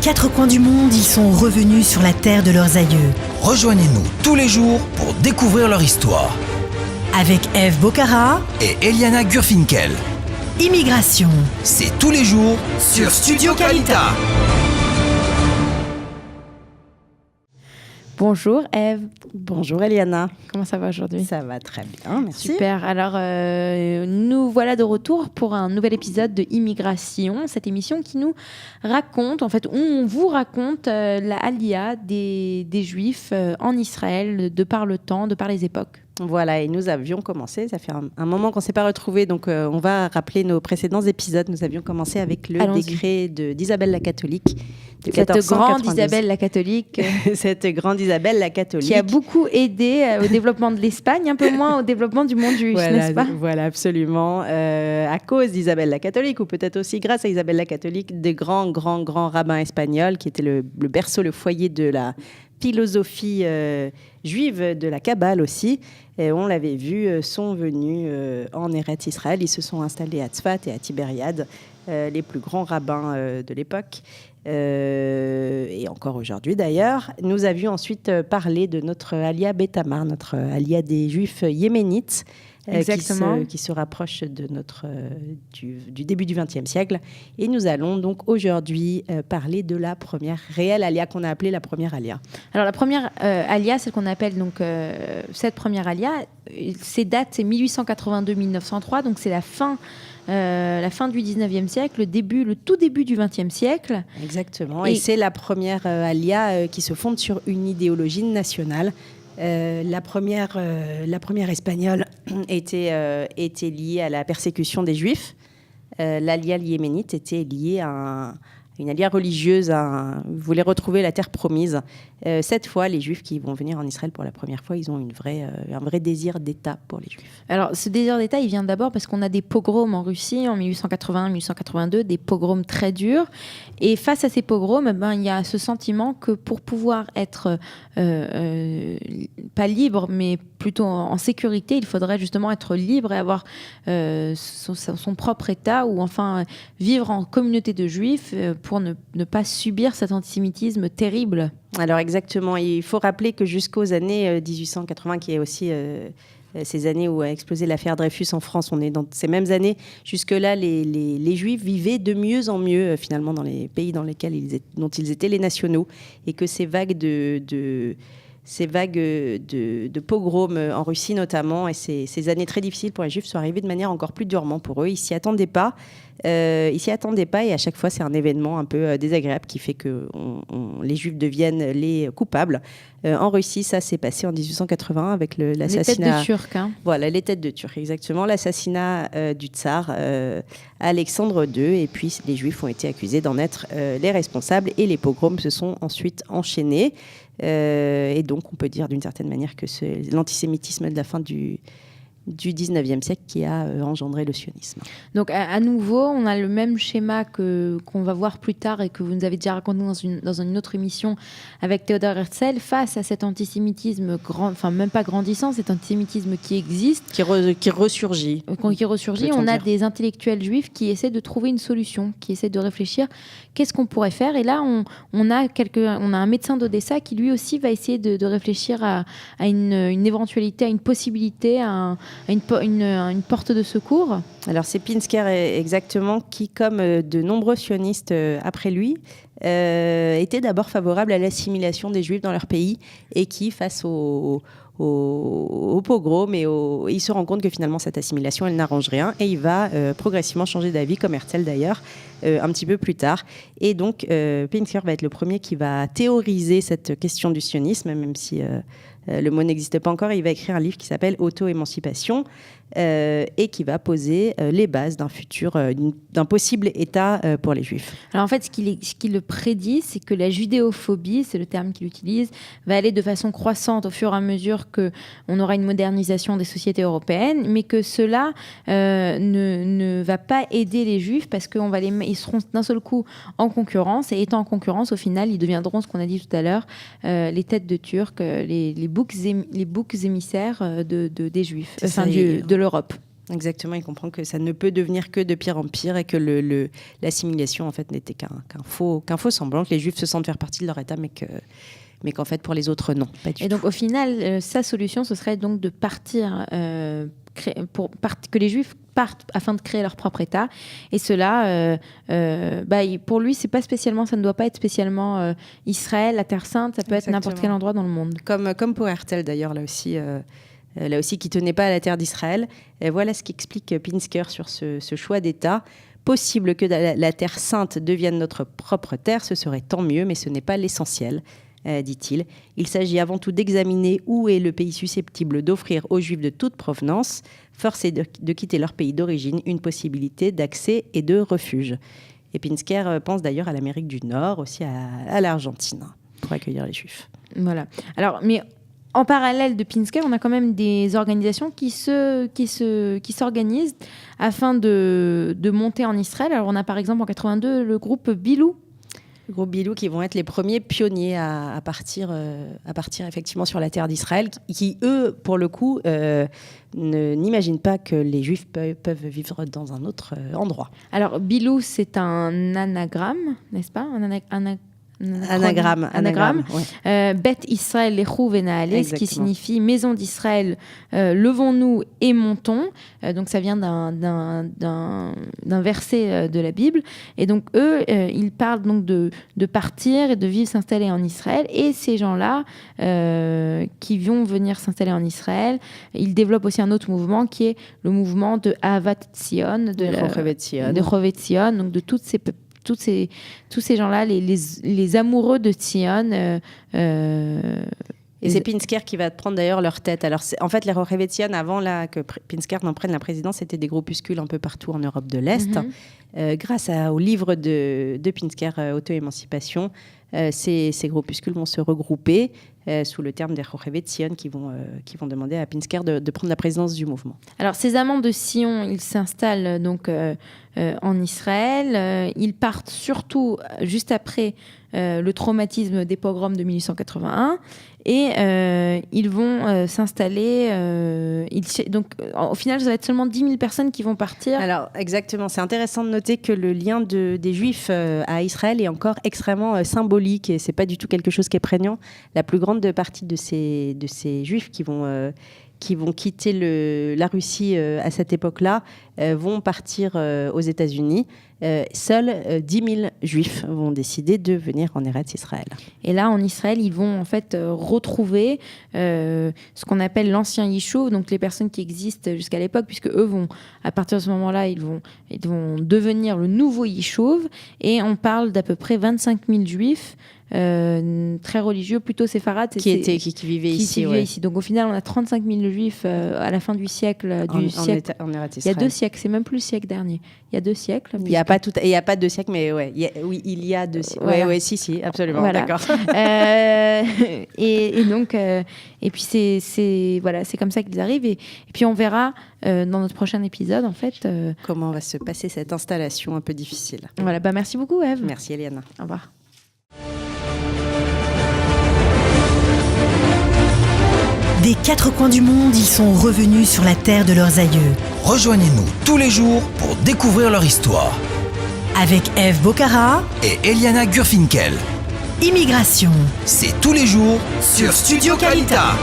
quatre coins du monde, ils sont revenus sur la terre de leurs aïeux. Rejoignez-nous tous les jours pour découvrir leur histoire. Avec Ève Bocara et Eliana Gurfinkel. Immigration, c'est tous les jours sur Studio Qualita. Bonjour Ève. Bonjour Eliana. Comment ça va aujourd'hui ? Ça va très bien, merci. Super. Alors, nous voilà de retour pour un nouvel épisode de Immigration, cette émission qui nous raconte, en fait, où on vous raconte la alia des Juifs en Israël, de par le temps, de par les époques. Voilà, et nous avions commencé, ça fait un moment qu'on ne s'est pas retrouvés, donc on va rappeler nos précédents épisodes. Nous avions commencé avec le décret d'Isabelle la catholique de 1492. Cette grande Isabelle la catholique. Cette grande Isabelle la catholique. Qui a beaucoup aidé au développement de l'Espagne, un peu moins au développement du monde juif, n'est-ce pas ? Voilà, absolument. À cause d'Isabelle la catholique, ou peut-être aussi grâce à Isabelle la catholique, des grands rabbins espagnols qui étaient le berceau, le foyer de la philosophie juive, de la Kabbale aussi. Et on l'avait vu, sont venus en Eretz Israël. Ils se sont installés à Tzfat et à Tibériade, les plus grands rabbins de l'époque. Et encore aujourd'hui d'ailleurs. Nous avions ensuite parlé de notre alia Betamar, notre alia des Juifs yéménites, qui se rapproche de du début du XXe siècle. Et nous allons donc aujourd'hui parler de la première réelle alia qu'on a appelée la première alia. Alors la première alia, celle qu'on appelle donc cette première alia, c'est 1882-1903, donc c'est la fin du 19e siècle, le tout début du 20e siècle. Exactement, et c'est la première alia qui se fonde sur une idéologie nationale. La première espagnole était liée à la persécution des Juifs. L'alia yéménite était liée à une alia religieuse, voulait retrouver la terre promise. Cette fois, les Juifs qui vont venir en Israël pour la première fois, ils ont un vrai désir d'État pour les Juifs. Alors, ce désir d'État, il vient d'abord parce qu'on a des pogroms en Russie en 1881-1882, des pogroms très durs. Et face à ces pogroms, il y a ce sentiment que pour pouvoir être pas libre, mais plutôt en sécurité, il faudrait justement être libre et avoir son propre État, ou enfin vivre en communauté de Juifs pour ne pas subir cet antisémitisme terrible. Alors exactement, il faut rappeler que jusqu'aux années 1880, qui est aussi ces années où a explosé l'affaire Dreyfus en France, on est dans ces mêmes années, jusque-là les Juifs vivaient de mieux en mieux finalement dans les pays dont ils étaient les nationaux, et que ces vagues de pogroms en Russie notamment, et ces années très difficiles pour les Juifs sont arrivées de manière encore plus durement pour eux. Ils s'y attendaient pas, et à chaque fois c'est un événement un peu désagréable qui fait que les Juifs deviennent les coupables. En Russie, ça s'est passé en 1881 avec l'assassinat... Les têtes de Turcs, hein. Voilà, les têtes de Turcs, exactement. L'assassinat du tsar Alexandre II, et puis les Juifs ont été accusés d'en être les responsables, et les pogroms se sont ensuite enchaînés. Et donc, on peut dire d'une certaine manière que c'est l'antisémitisme de la fin du 19e siècle qui a engendré le sionisme. Donc, à nouveau, on a le même schéma qu'on va voir plus tard et que vous nous avez déjà raconté dans une autre émission avec Théodore Herzl, face à cet antisémitisme, même pas grandissant, cet antisémitisme qui existe. Qui ressurgit. On a des intellectuels juifs qui essaient de trouver une solution, qui essaient de réfléchir qu'est-ce qu'on pourrait faire. Et là, on a un médecin d'Odessa qui lui aussi va essayer de réfléchir à une éventualité, à une possibilité, à une porte de secours. Alors c'est Pinsker exactement qui, comme de nombreux sionistes après lui, était d'abord favorable à l'assimilation des Juifs dans leur pays, et qui, face au pogrom, il se rend compte que finalement cette assimilation elle n'arrange rien, et il va progressivement changer d'avis, comme Herzl d'ailleurs, un petit peu plus tard. Et donc Pinsker va être le premier qui va théoriser cette question du sionisme, même si le mot n'existe pas encore. Il va écrire un livre qui s'appelle Auto-émancipation, et qui va poser les bases d'un possible État pour les Juifs. Alors en fait, ce qu'il le prédit, c'est que la judéophobie, c'est le terme qu'il utilise, va aller de façon croissante au fur et à mesure qu'on aura une modernisation des sociétés européennes, mais que cela ne va pas aider les Juifs, parce qu'ils seront d'un seul coup en concurrence, et étant en concurrence, au final, ils deviendront ce qu'on a dit tout à l'heure, les têtes de Turcs, les boucs émissaires des Juifs, de l'Europe. Exactement, il comprend que ça ne peut devenir que de pire en pire et que l'assimilation en fait n'était qu'un faux semblant, que les Juifs se sentent faire partie de leur État, mais qu'en fait pour les autres non. Pas du Et donc tout. au final, sa solution, ce serait donc de partir, que les Juifs partent afin de créer leur propre État. Et cela, pour lui, c'est pas spécialement, ça ne doit pas être spécialement Israël, la Terre Sainte, ça peut être n'importe quel endroit dans le monde. Comme pour Herzl d'ailleurs, là aussi qui tenait pas à la terre d'Israël. Et voilà ce qu'explique Pinsker sur ce choix d'État. Possible que la terre sainte devienne notre propre terre, ce serait tant mieux, mais ce n'est pas l'essentiel, dit-il. Il s'agit avant tout d'examiner où est le pays susceptible d'offrir aux Juifs de toute provenance, forcés de quitter leur pays d'origine, une possibilité d'accès et de refuge. Et Pinsker pense d'ailleurs à l'Amérique du Nord, aussi à l'Argentine, pour accueillir les Juifs. Voilà. Alors, mais en parallèle de Pinsker, on a quand même des organisations qui s'organisent afin de monter en Israël. Alors, on a par exemple en 82 le groupe Bilou. Le groupe Bilou qui vont être les premiers pionniers à partir effectivement sur la terre d'Israël, qui eux, pour le coup, n'imaginent pas que les Juifs peuvent vivre dans un autre endroit. Alors, Bilou, c'est un anagramme, n'est-ce pas ? Anagramme. Ouais. Beth Israël Lechou Venaale, ce qui signifie maison d'Israël, levons-nous et montons. Donc ça vient d'un verset de la Bible. Et donc eux, ils parlent donc de partir et de vivre, s'installer en Israël. Et ces gens-là qui vont venir s'installer en Israël, ils développent aussi un autre mouvement qui est le mouvement de Ahavat Tzion, de Chovet Tzion, donc de tous ces gens-là, les amoureux de Tzion. Et c'est Pinsker qui va prendre d'ailleurs leur tête. Alors, en fait, les Chovet Tzion, avant que Pinsker n'en prenne la présidence, c'était des groupuscules un peu partout en Europe de l'Est. Grâce au livre de Pinsker, Auto-émancipation, ces groupuscules vont se regrouper sous le terme des Chovet Tzion qui vont demander à Pinsker de prendre la présidence du mouvement. Alors, ces amants de Sion, ils s'installent donc en Israël. Ils partent surtout juste après le traumatisme des pogroms de 1881 et ils vont s'installer. Donc, au final, ça va être seulement 10 000 personnes qui vont partir. Alors, exactement. C'est intéressant de noter que le lien des Juifs à Israël est encore extrêmement symbolique et c'est pas du tout quelque chose qui est prégnant. La plus grande partie de ces Juifs qui vont quitter la Russie à cette époque-là vont partir aux États-Unis. Seuls 10 000 Juifs vont décider de venir en Eretz Israël. Et là, en Israël, ils vont en fait retrouver ce qu'on appelle l'ancien Yishuv, donc les personnes qui existent jusqu'à l'époque, puisque eux vont, à partir de ce moment-là, ils vont devenir le nouveau Yishuv. Et on parle d'à peu près 25 000 Juifs. Très religieux, plutôt séfarades, qui vivaient ici. Donc au final, on a 35 000 Juifs à la fin du siècle. En Eretz Israël. Il y a 2 siècles, c'est même plus le siècle dernier. Il y a 2 siècles. Il n'y a pas 2 siècles, mais ouais, il y a 2 siècles. Voilà. Ouais, si, absolument, voilà. d'accord. Et donc, et puis c'est comme ça qu'ils arrivent. Et puis on verra dans notre prochain épisode, en fait. Comment va se passer cette installation un peu difficile. Voilà, merci beaucoup, Ève. Merci, Eliane. Au revoir. Des 4 coins du monde, ils sont revenus sur la terre de leurs aïeux. Rejoignez-nous tous les jours pour découvrir leur histoire. Avec Ève Bocara Et Eliana Gurfinkel. Immigration. C'est tous les jours sur Studio Kalita.